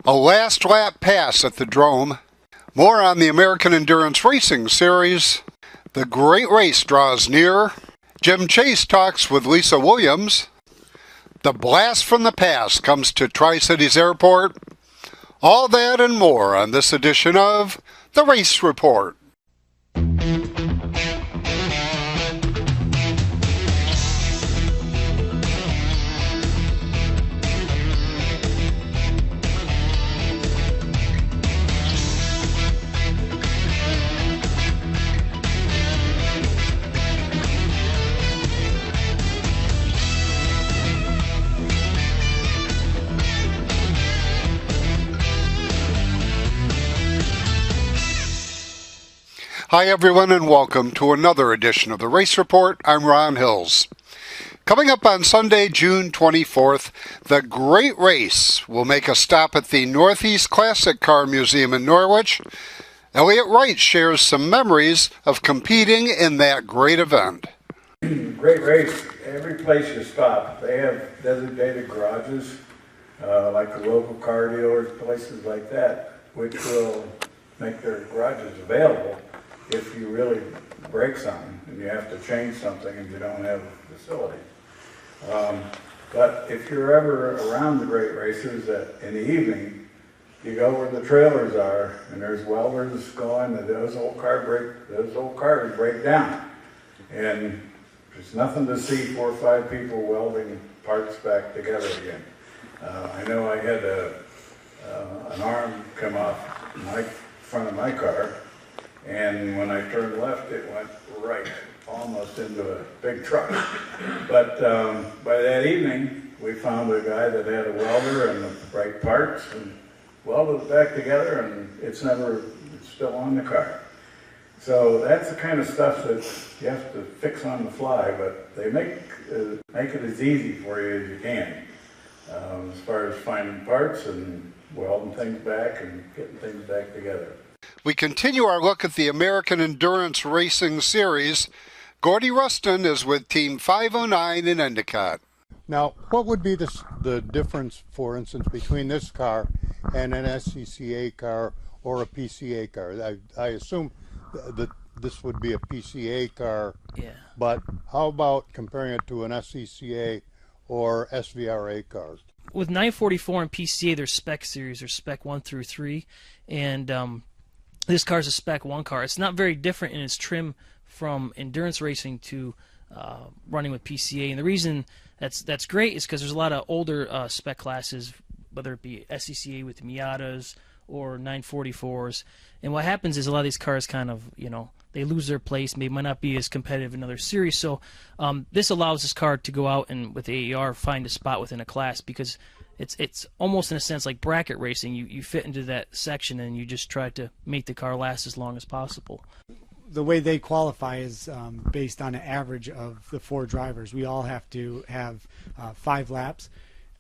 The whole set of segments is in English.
A last lap pass at the Drome. More on the American Endurance Racing Series. The Great Race draws near. Jim Chase talks with Lisa Williams. The blast from the past comes to Tri-Cities Airport. All that and more on this edition of The Race Report. Hi everyone and welcome to another edition of the Race Report. I'm Ron Hills. Coming up on Sunday, June 24th, the Great Race will make a stop at the Northeast Classic Car Museum in Norwich. Elliott Wright shares some memories of competing in that great event. Great Race, every place you stop, they have designated garages, like the local car dealers, places like that, which will make their garages available if you really break something and you have to change something and you don't have a facility. But if you're ever around the Great Races in the evening, you go where the trailers are and there's welders going, and those old cars break down. And there's nothing to see 4 or 5 people welding parts back together again. I know I had an arm come off my front of my car, and when I turned left, it went right, almost into a big truck. But by that evening, we found a guy that had a welder and the right parts and welded it back together, and it's still on the car. So that's the kind of stuff that you have to fix on the fly, but they make it as easy for you as you can, as far as finding parts and welding things back and getting things back together. We continue our look at the American Endurance Racing Series. Gordy Rustin is with Team 509 in Endicott. Now, what would be the difference, for instance, between this car and an SCCA car or a PCA car? I assume that this would be a PCA car, yeah. But how about comparing it to an SCCA or SVRA car? With 944 and PCA, there's spec series, there's spec 1 through 3, and this car is a spec 1 car. It's not very different in its trim from endurance racing to running with PCA, and the reason that's great is because there's a lot of older spec classes, whether it be SCCA with Miatas or 944s, and what happens is a lot of these cars kind of, they lose their place, maybe might not be as competitive in other series, so this allows this car to go out and with AER find a spot within a class, because it's almost in a sense like bracket racing. You fit into that section and you just try to make the car last as long as possible. The way they qualify is based on an average of the 4 drivers. We all have to have 5 laps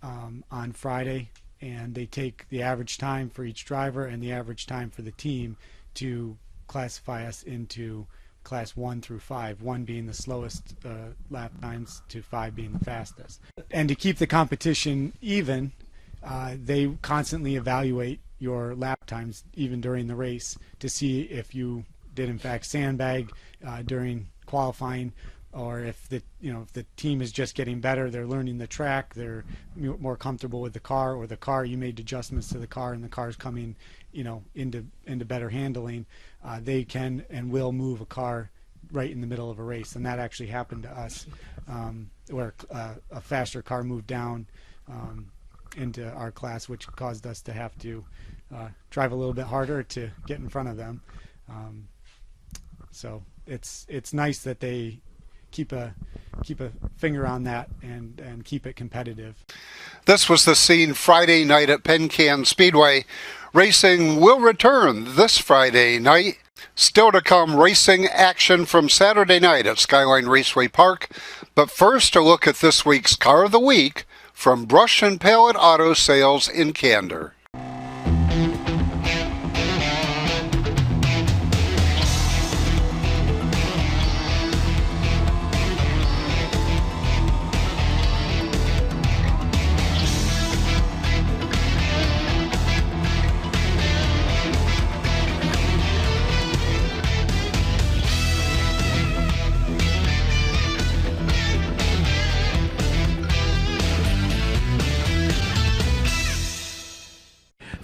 on Friday, and they take the average time for each driver and the average time for the team to classify us into class 1 through 5, 1 being the slowest lap times to 5 being the fastest. And to keep the competition even, they constantly evaluate your lap times even during the race to see if you did in fact sandbag during qualifying, or if the team is just getting better, they're learning the track, they're more comfortable with the car, or the car, you made adjustments to the car and the car's coming into better handling, they can and will move a car right in the middle of a race. And that actually happened to us, where a faster car moved down into our class, which caused us to have to drive a little bit harder to get in front of them. So it's nice that they keep a finger on that and keep it competitive. This was the scene Friday night at Penn Can Speedway. Racing will return this Friday night. Still to come, racing action from Saturday night at Skyline Raceway Park. But first, a look at this week's Car of the Week from Brush and Pallet Auto Sales in Candor.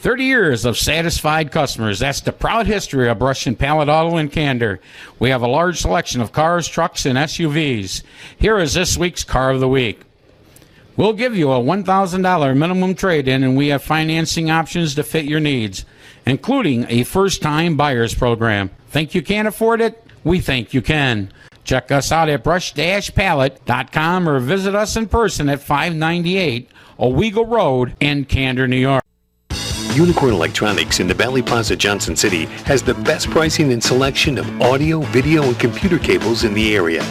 30 years of satisfied customers. That's the proud history of Brush and Pallet Auto in Candor. We have a large selection of cars, trucks, and SUVs. Here is this week's Car of the Week. We'll give you a $1,000 minimum trade-in, and we have financing options to fit your needs, including a first-time buyers program. Think you can't afford it? We think you can. Check us out at brush-pallet.com or visit us in person at 598 Owego Road in Candor, New York. Unicorn Electronics in the Valley Plaza, Johnson City has the best pricing and selection of audio, video, and computer cables in the area.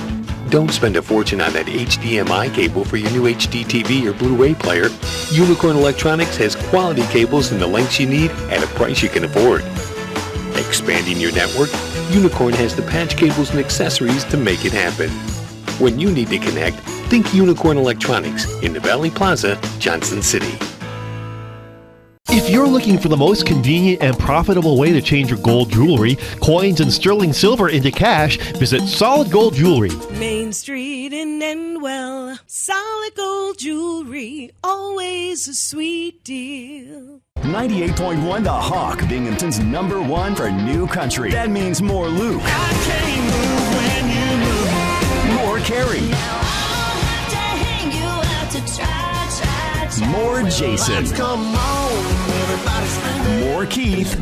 Don't spend a fortune on that HDMI cable for your new HD TV or Blu-ray player. Unicorn Electronics has quality cables in the lengths you need at a price you can afford. Expanding your network? Unicorn has the patch cables and accessories to make it happen. When you need to connect, think Unicorn Electronics in the Valley Plaza, Johnson City. If you're looking for the most convenient and profitable way to change your gold jewelry, coins, and sterling silver into cash, visit Solid Gold Jewelry. Main Street in Endwell, Solid Gold Jewelry, always a sweet deal. 98.1 The Hawk, Binghamton's #1 for new country. That means more Luke. I can't move when you move. More Carrie. Now I'll have to hang you out to try. More Jason. Come on, everybody scream. More Keith.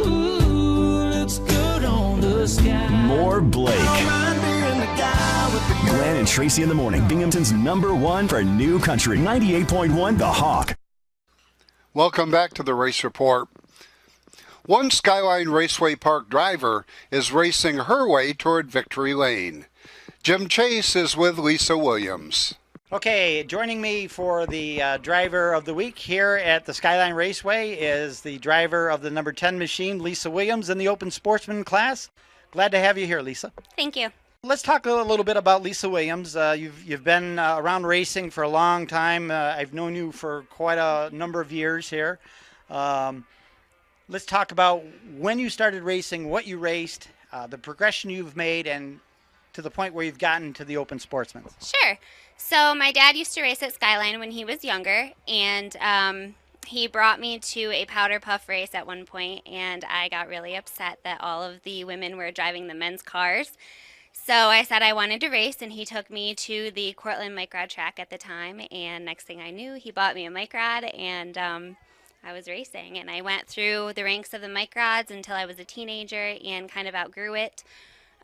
Ooh, looks good on the sky. More Blake. The Glenn and Tracy in the morning, Binghamton's #1 for new country. 98.1 The Hawk. Welcome back to the Race Report. One Skyline Raceway Park driver is racing her way toward victory lane. Jim Chase is with Lisa Williams. Okay, joining me for the driver of the week here at the Skyline Raceway is the driver of the number 10 machine, Lisa Williams, in the Open Sportsman class. Glad to have you here, Lisa. Thank you. Let's talk a little bit about Lisa Williams. You've been around racing for a long time. I've known you for quite a number of years here. Let's talk about when you started racing, what you raced, the progression you've made, and to the point where you've gotten to the Open Sportsman. Sure. So my dad used to race at Skyline when he was younger, and he brought me to a powder puff race at one point, and I got really upset that all of the women were driving the men's cars. So I said I wanted to race, and he took me to the Cortland Mike Rod track at the time, and next thing I knew, he bought me a Mike Rod, and I was racing, and I went through the ranks of the Mike Rods until I was a teenager and kind of outgrew it.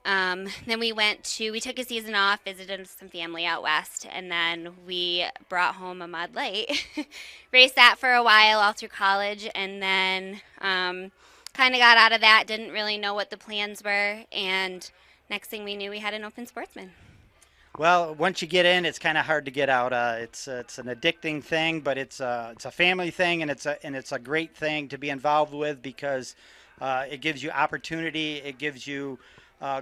Then we took a season off, visited some family out west, and then we brought home a Mod Light. Raced that for a while all through college, and then kind of got out of that, didn't really know what the plans were, and next thing we knew, we had an Open Sportsman. Well, once you get in, it's kind of hard to get out. It's an addicting thing, but it's a family thing, and it's a great thing to be involved with because it gives you opportunity, it gives you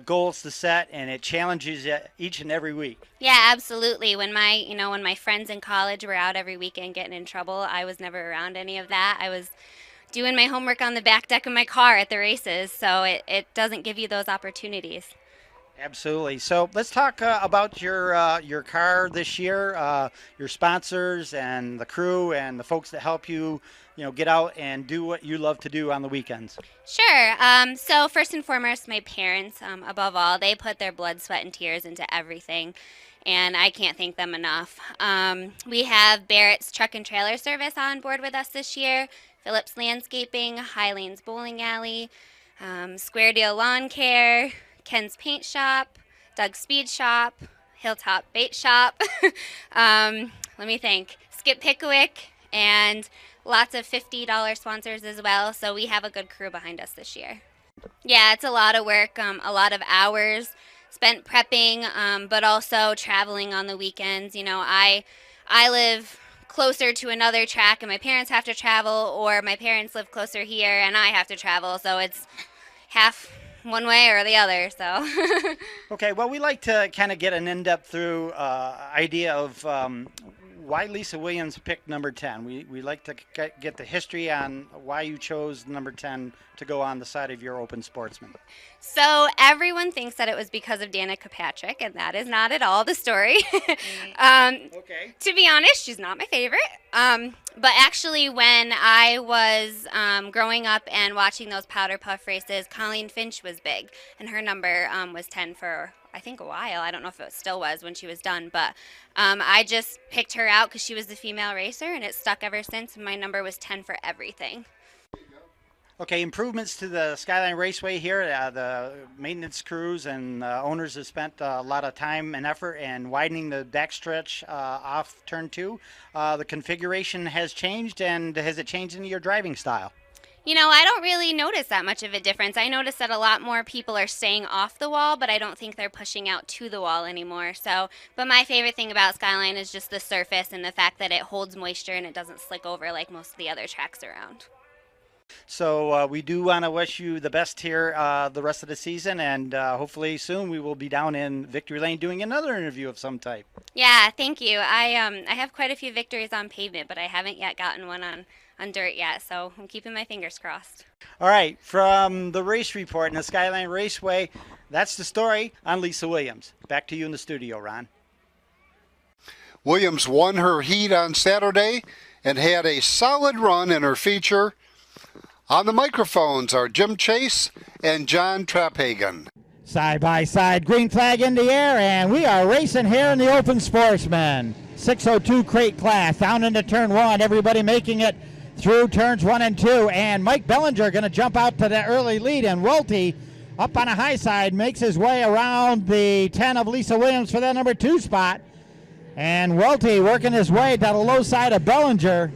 goals to set, and it challenges you each and every week. Yeah, absolutely. When my friends in college were out every weekend getting in trouble, I was never around any of that. I was doing my homework on the back deck of my car at the races, so it doesn't give you those opportunities. Absolutely. So let's talk about your car this year, your sponsors and the crew and the folks that help you, get out and do what you love to do on the weekends. Sure. So first and foremost, my parents, above all, they put their blood, sweat, and tears into everything, and I can't thank them enough. We have Barrett's Truck and Trailer Service on board with us this year, Phillips Landscaping, Highlands Bowling Alley, Square Deal Lawn Care, Ken's Paint Shop, Doug's Speed Shop, Hilltop Bait Shop, let me think, Skip Pickwick, and lots of $50 sponsors as well, so we have a good crew behind us this year. Yeah, it's a lot of work, a lot of hours spent prepping, but also traveling on the weekends. I live closer to another track and my parents have to travel, or my parents live closer here and I have to travel, so it's half one way or the other. So Okay, well, we like to kind of get an in-depth idea of why Lisa Williams picked number 10? We like to get the history on why you chose number 10 to go on the side of your Open Sportsman. So everyone thinks that it was because of Danica Patrick, and that is not at all the story. Okay. To be honest, she's not my favorite. But actually, when I was growing up and watching those powder puff races, Colleen Finch was big, and her number was 10 for, I think, a while. I don't know if it still was when she was done, but I just picked her out because she was the female racer, and it stuck ever since. And my number was 10 for everything. Okay, improvements to the Skyline Raceway here. The maintenance crews and owners have spent a lot of time and effort in widening the backstretch off turn 2. The configuration has changed, and has it changed any of your driving style? You know, I don't really notice that much of a difference. I notice that a lot more people are staying off the wall, but I don't think they're pushing out to the wall anymore. So, but my favorite thing about Skyline is just the surface and the fact that it holds moisture and it doesn't slick over like most of the other tracks around. So we do want to wish you the best here the rest of the season, and hopefully soon we will be down in Victory Lane doing another interview of some type. Yeah, thank you. I have quite a few victories on pavement, but I haven't yet gotten one on dirt yet, so I'm keeping my fingers crossed. All right, from the race report in the Skyline Raceway, that's the story on Lisa Williams. Back to you in the studio, Ron. Williams won her heat on Saturday and had a solid run in her feature. On the microphones are Jim Chase and John Traphagen. Side by side, green flag in the air, and we are racing here in the Open Sportsman. 602 crate class, down into turn 1, everybody making it through turns 1 and 2, and Mike Bellinger going to jump out to the early lead, and Welty up on a high side makes his way around the 10 of Lisa Williams for that number 2 spot, and Welty working his way to the low side of Bellinger.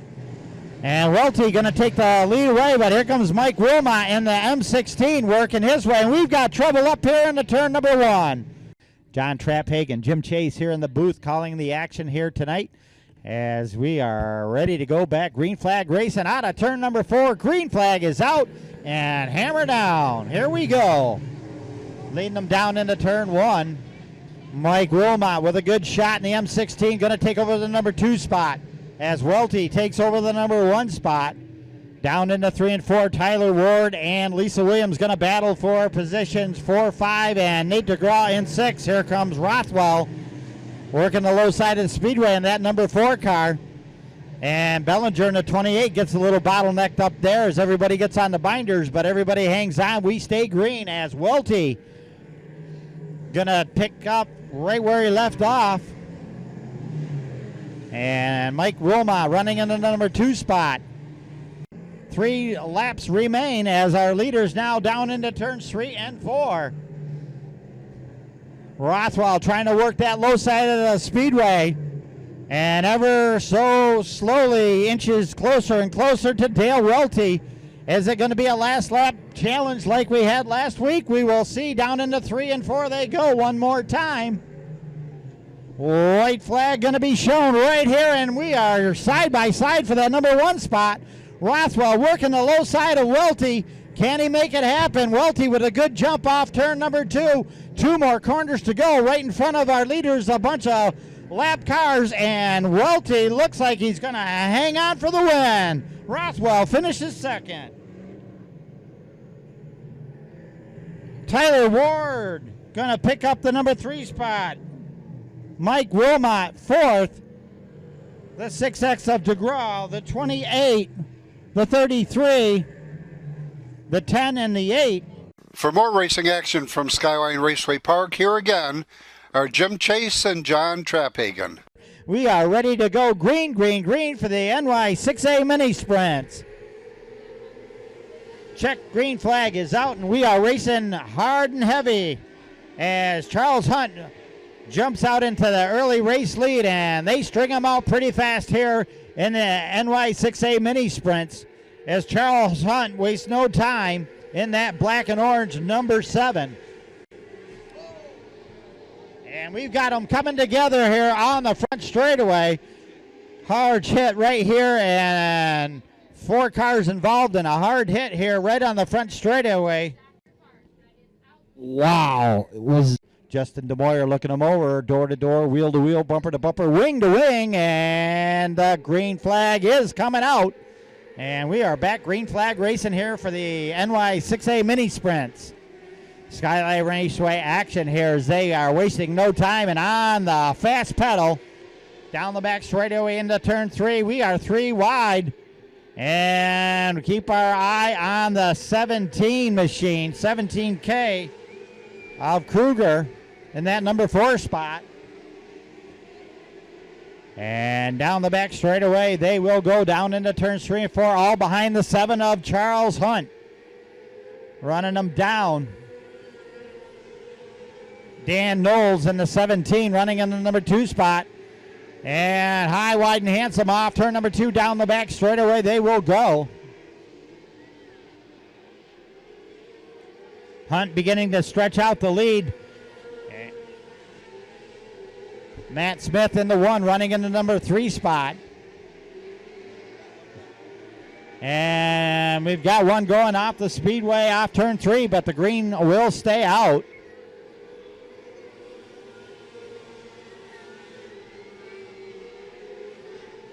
And Welty going to take the lead away, but here comes Mike Wilmot in the M16 working his way. And we've got trouble up here in the turn number 1. John Traphagen, Jim Chase here in the booth calling the action here tonight as we are ready to go back. Green flag racing out of turn number 4. Green flag is out and hammer down. Here we go. Leading them down into turn 1. Mike Wilmot with a good shot in the M16 going to take over the number 2 spot. As Welty takes over the number 1 spot. Down into 3 and 4, Tyler Ward and Lisa Williams going to battle for positions 4, 5, and Nate DeGraw in 6. Here comes Rothwell working the low side of the speedway in that number 4 car. And Bellinger in the 28 gets a little bottlenecked up there as everybody gets on the binders, but everybody hangs on. We stay green as Welty going to pick up right where he left off. And Mike Wilmot running in the number 2 spot. 3 laps remain as our leaders now down into turns 3 and 4. Rothwell trying to work that low side of the speedway. And ever so slowly inches closer and closer to Dale Welty. Is it going to be a last lap challenge like we had last week? We will see. Down into 3 and 4 they go one more time. White flag going to be shown right here, and we are side by side for that number 1 spot. Rothwell working the low side of Welty. Can he make it happen? Welty with a good jump off turn number 2. 2 more corners to go. Right in front of our leaders, a bunch of lap cars, and Welty looks like he's going to hang on for the win. Rothwell finishes second. Tyler Ward going to pick up the number 3 spot. Mike Wilmot, 4th. The 6X of DeGraw, the 28, the 33, the 10, and the 8. For more racing action from Skyline Raceway Park, here again are Jim Chase and John Traphagen. We are ready to go green, green, green for the NY6A mini sprints. Check green flag is out, and we are racing hard and heavy as Charles Hunt jumps out into the early race lead, and they string him out pretty fast here in the NY6A mini sprints as Charles Hunt wastes no time in that black and orange number 7. And we've got them coming together here on the front straightaway. Hard hit right here, and 4 cars involved in a hard hit here right on the front straightaway. Wow, it was Justin DeMoyer looking him over, door to door, wheel to wheel, bumper to bumper, wing to wing, and the green flag is coming out. And we are back green flag racing here for the NY6A mini sprints. Skyline Raceway action here as they are wasting no time and on the fast pedal. Down the back straightaway into turn 3. We are 3 wide. And we keep our eye on the 17 machine, 17K of Kruger in that number 4 spot. And down the back straightaway, they will go down into turns 3 and 4, all behind the 7 of Charles Hunt. Running them down. Dan Knowles in the 17, running in the number 2 spot. And high, wide, and handsome off turn number 2 down the back straightaway. They will go. Hunt beginning to stretch out the lead. Matt Smith in the 1, running in the number 3 spot. And we've got one going off the speedway off turn 3, but the green will stay out.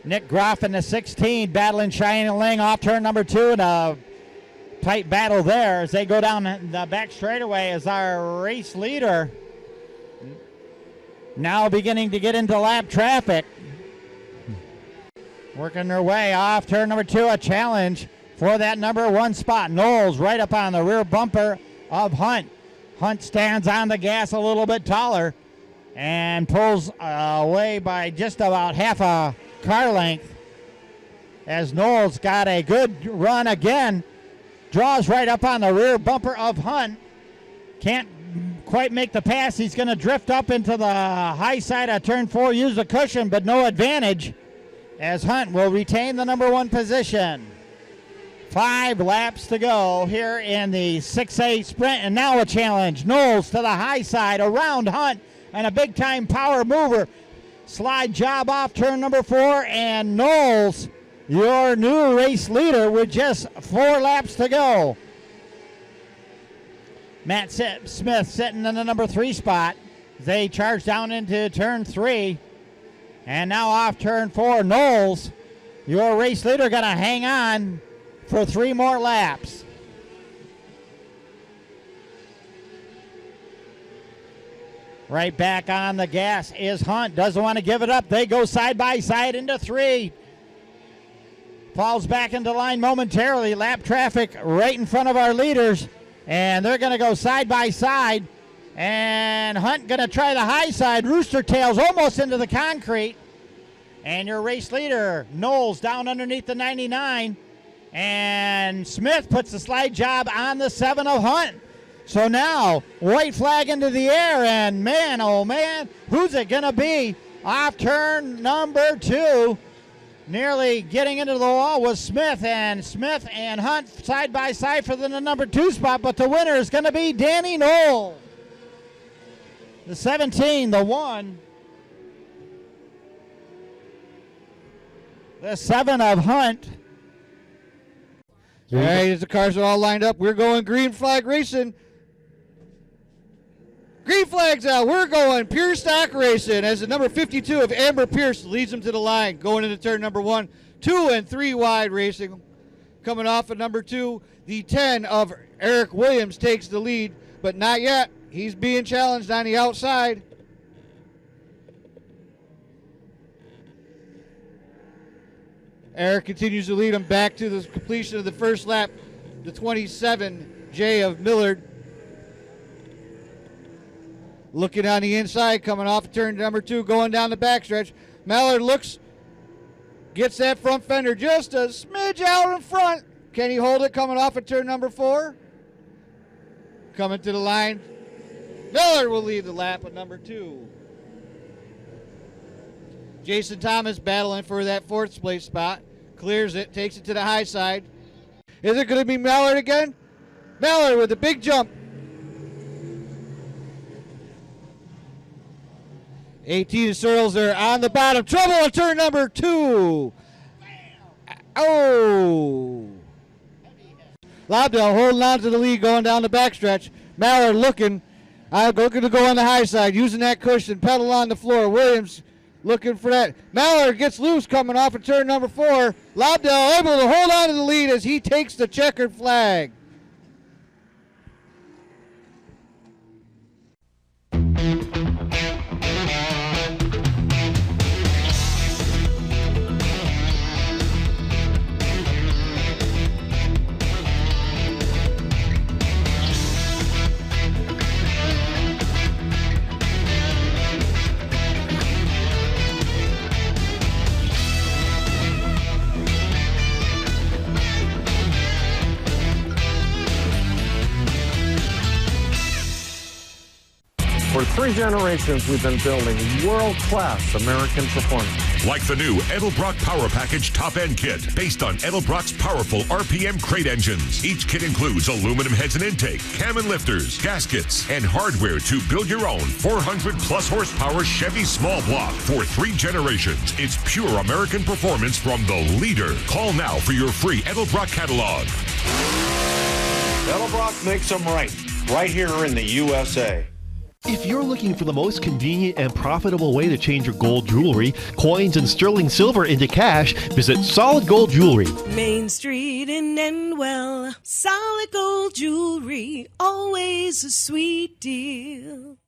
Nick Groff in the 16, battling Cheyenne Ling off turn number 2, and a tight battle there as they go down the back straightaway as our race leader now beginning to get into lap traffic. Working their way off turn number 2, a challenge for that number 1 spot. Knowles right up on the rear bumper of Hunt. Hunt stands on the gas a little bit taller and pulls away by just about half a car length as Knowles got a good run again. Draws right up on the rear bumper of Hunt. Can't quite make the pass. He's going to drift up into the high side of turn 4, use the cushion, but no advantage as Hunt will retain the number 1 position. 5 laps to go here in the 6A sprint, and now a challenge. Knowles to the high side around Hunt, and a big-time power mover. Slide job off turn number 4, and Knowles, your new race leader, with just 4 laps to go. Matt Smith sitting in the number 3 spot. They charge down into turn 3. And now off turn 4, Knowles, your race leader, going to hang on for 3 more laps. Right back on the gas is Hunt. Doesn't want to give it up. They go side by side into 3. Falls back into line momentarily. Lap traffic right in front of our leaders. And they're going to go side by side. And Hunt going to try the high side. Rooster tails almost into the concrete. And your race leader, Knowles, down underneath the 99. And Smith puts the slide job on the 7 of Hunt. So now, white flag into the air, and man, oh man, who's it going to be? Off turn number 2, nearly getting into the wall was Smith and Hunt side by side for the number 2 spot, but the winner is going to be Danny Knoll. The 17, the 1, the 7 of Hunt. All right, as the cars are all lined up, we're going green flag racing. Green flag's out. We're going pure stock racing as the number 52 of Amber Pierce leads them to the line. Going into turn number 1, 2 and 3 wide racing. Coming off of number 2, the 10 of Eric Williams takes the lead, but not yet. He's being challenged on the outside. Eric continues to lead him back to the completion of the first lap. The 27, Jay of Millard. Looking on the inside, coming off of turn number 2, going down the backstretch. Mallard looks, gets that front fender just a smidge out in front. Can he hold it coming off of turn number 4? Coming to the line. Mallard will lead the lap at number 2. Jason Thomas battling for that 4th place spot. Clears it, takes it to the high side. Is it going to be Mallard again? Mallard with a big jump. 18 Searles are on the bottom. Trouble on turn number 2. Oh. Lobdell holding on to the lead going down the backstretch. Mallard looking. I'm looking to go on the high side, using that cushion, pedal on the floor. Williams looking for that. Mallard gets loose coming off of turn number 4. Lobdell able to hold on to the lead as he takes the checkered flag. For 3 generations, we've been building world-class American performance. Like the new Edelbrock Power Package Top-End Kit, based on Edelbrock's powerful RPM crate engines. Each kit includes aluminum heads and intake, cam and lifters, gaskets, and hardware to build your own 400-plus horsepower Chevy small block. For 3 generations, it's pure American performance from the leader. Call now for your free Edelbrock catalog. Edelbrock makes them right here in the USA. If you're looking for the most convenient and profitable way to change your gold jewelry, coins, and sterling silver into cash, visit Solid Gold Jewelry. Main Street in Endwell, Solid Gold Jewelry, always a sweet deal.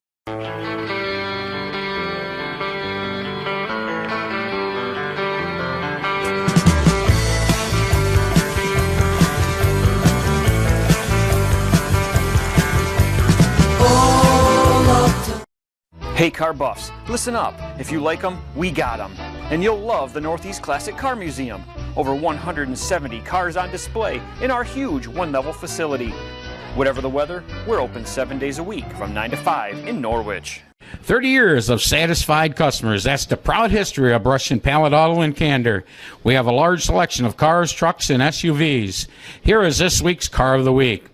Hey car buffs, listen up. If you like them, we got them. And you'll love the Northeast Classic Car Museum. Over 170 cars on display in our huge one-level facility. Whatever the weather, we're open 7 days a week from 9 to 5 in Norwich. 30 years of satisfied customers. That's the proud history of Brush and Pallet Auto in Candor. We have a large selection of cars, trucks, and SUVs. Here is this week's Car of the Week.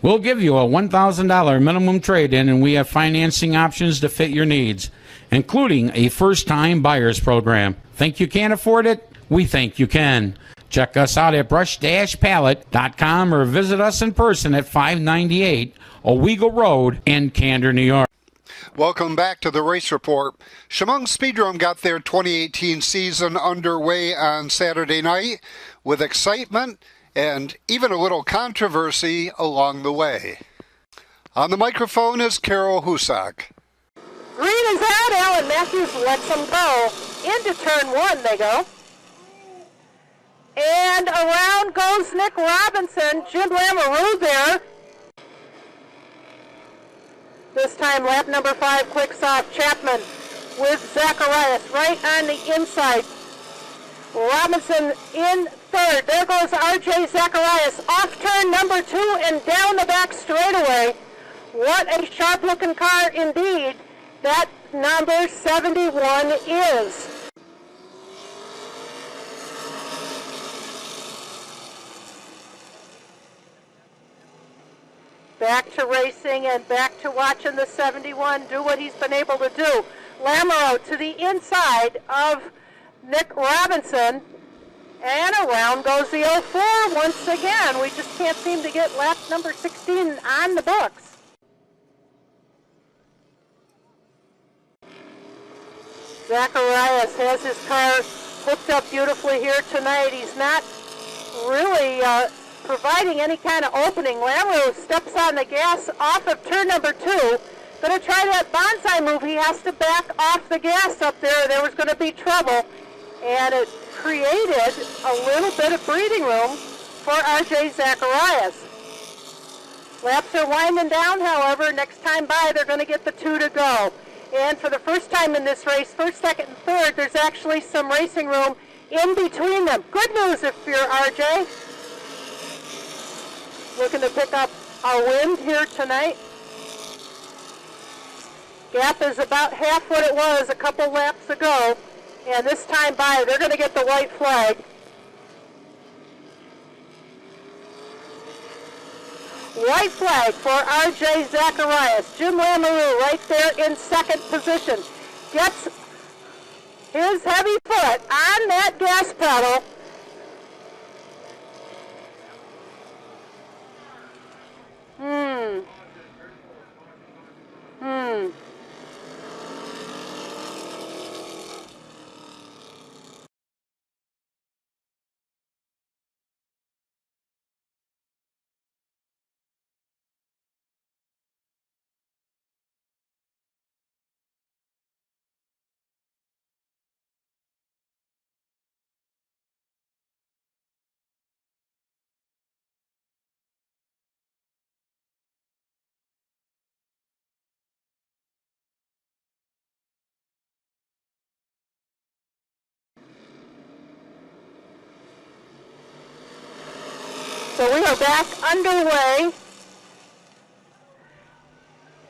We'll give you a $1,000 minimum trade-in, and we have financing options to fit your needs, including a first-time buyers program. Think you can't afford it? We think you can. Check us out at brush-pallet.com or visit us in person at 598 Owego Road in Candor, New York. Welcome back to the Race Report. Chemung Speedrome got their 2018 season underway on Saturday night with excitement and even a little controversy along the way. On the microphone is Carol Husak. Green is out. Alan Matthews lets them go. Into turn 1 they go. And around goes Nick Robinson. Jim Lamoureux there. This time lap number 5 clicks off. Chapman with Zacharias right on the inside. Robinson in third. There goes R.J. Zacharias off turn number 2 and down the back straightaway. What a sharp-looking car indeed that number 71 is. Back to racing and back to watching the 71 do what he's been able to do. Lamoureux to the inside of Nick Robinson. And around goes the 04 once again. We just can't seem to get lap number 16 on the books. Zacharias has his car hooked up beautifully here tonight. He's not really providing any kind of opening. Lamoureux steps on the gas off of turn number 2. Going to try that bonsai move. He has to back off the gas up there. There was going to be trouble. And it created a little bit of breathing room for R.J. Zacharias. Laps are winding down, however. Next time by, they're going to get the 2 to go. And for the first time in this race, first, second, and third, there's actually some racing room in between them. Good news if you're R.J. Looking to pick up a wind here tonight. Gap is about half what it was a couple laps ago. And this time by, they're going to get the white flag. White flag for R.J. Zacharias. Jim Lamoureux right there in second position. Gets his heavy foot on that gas pedal. So we are back underway.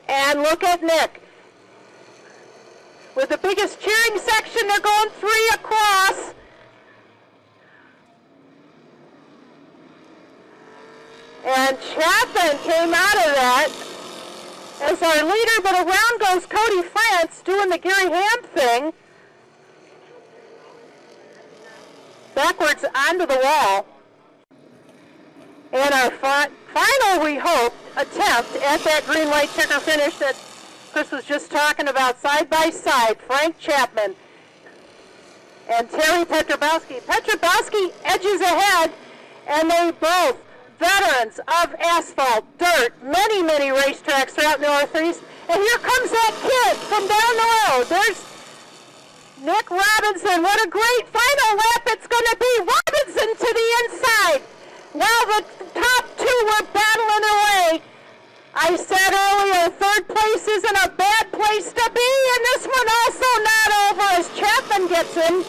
And look at Nick. With the biggest cheering section, they're going 3 across. And Chapman came out of that as our leader, but around goes Cody France doing the Gary Ham thing. Backwards onto the wall. And our final, we hope, attempt at that green, white checker finish that Chris was just talking about, side by side, Frank Chapman and Terry Petrobowski. Petrobowski edges ahead, and they both, veterans of asphalt, dirt, many, many racetracks throughout the Northeast. And here comes that kid from down the road. There's Nick Robinson. What a great final lap it's going to be. Robinson to the inside. While the top two were battling away. I said earlier, third place isn't a bad place to be, and this one also not over as Chapman gets in.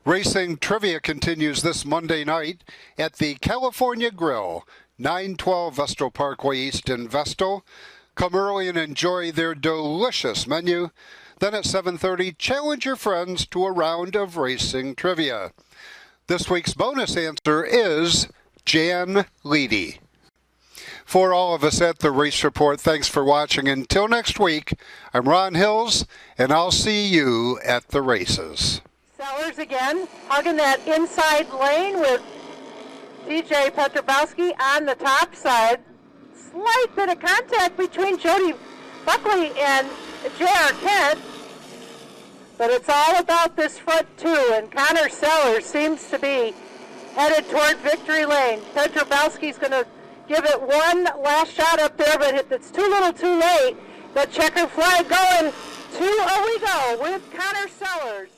Racing trivia continues this Monday night at the California Grill, 912 Vestal Parkway East in Vestal. Come early and enjoy their delicious menu. Then at 7:30, challenge your friends to a round of racing trivia. This week's bonus answer is Jan Leedy. For all of us at the Race Report, thanks for watching. Until next week, I'm Ron Hills, and I'll see you at the races. Sellers again, hugging that inside lane with DJ Petrobowski on the top side. Slight bit of contact between Jody Buckley and J.R. Kent. But it's all about this front two, and Connor Sellers seems to be headed toward victory lane. Petrobowski's going to give it one last shot up there, but it's too little too late. The checker flag going to Owego with Connor Sellers.